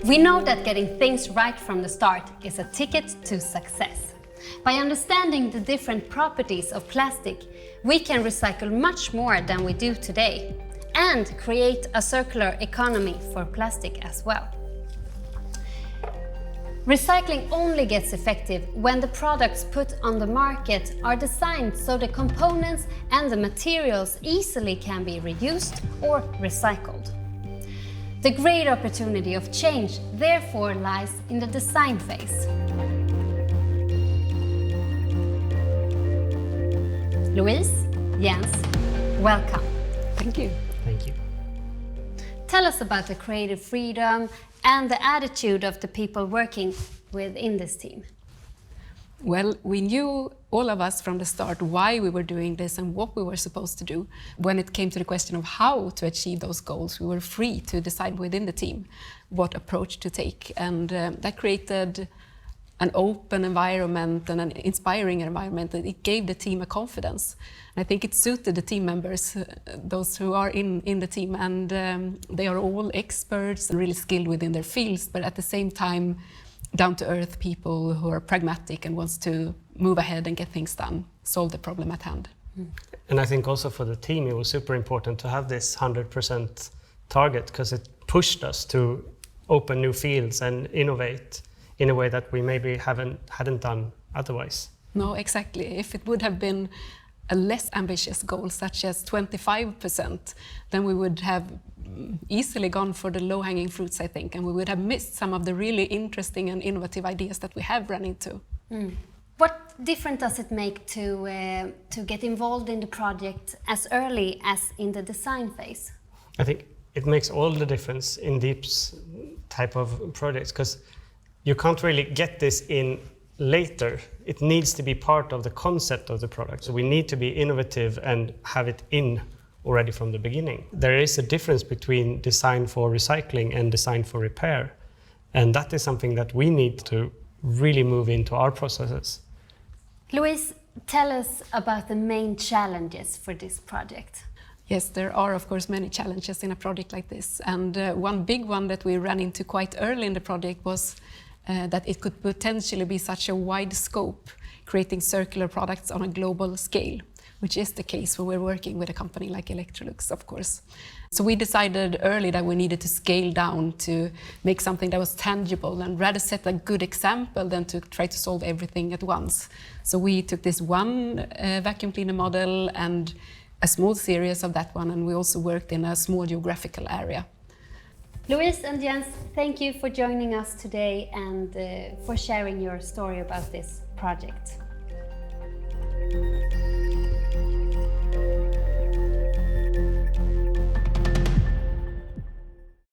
We know that getting things right from the start is a ticket to success. By understanding the different properties of plastic, we can recycle much more than we do today and create a circular economy for plastic as well. Recycling only gets effective when the products put on the market are designed so the components and the materials easily can be reused or recycled. The great opportunity of change therefore lies in the design phase. Louise, Jens, welcome. Thank you. Thank you. Tell us about the creative freedom and the attitude of the people working within this team. Well, we knew, all of us from the start, why we were doing this and what we were supposed to do. When it came to the question of how to achieve those goals, we were free to decide within the team what approach to take. And that created an open environment and an inspiring environment, and it gave the team a confidence. And I think it suited the team members, those who are in the team, and they are all experts and really skilled within their fields, but at the same time, down-to-earth people who are pragmatic and wants to move ahead and get things done, solve the problem at hand. And I think also for the team, it was super important to have this 100% target, because it pushed us to open new fields and innovate in a way that we maybe hadn't done otherwise. No, exactly. If it would have been a less ambitious goal, such as 25%, then we would have easily gone for the low-hanging fruits, I think, and we would have missed some of the really interesting and innovative ideas that we have run into. What difference does it make to get involved in the project as early as in the design phase? I think it makes all the difference in these type of projects, because you can't really get this in later. It needs to be part of the concept of the product. So we need to be innovative and have it in already from the beginning. There is a difference between design for recycling and design for repair. And that is something that we need to really move into our processes. Louise, tell us about the main challenges for this project. Yes, there are of course many challenges in a project like this. And one big one that we ran into quite early in the project was that it could potentially be such a wide scope, creating circular products on a global scale, which is the case when we're working with a company like Electrolux, of course. So we decided early that we needed to scale down to make something that was tangible and rather set a good example than to try to solve everything at once. So we took this one vacuum cleaner model and a small series of that one, and we also worked in a small geographical area. Louise and Jens, thank you for joining us today and for sharing your story about this project.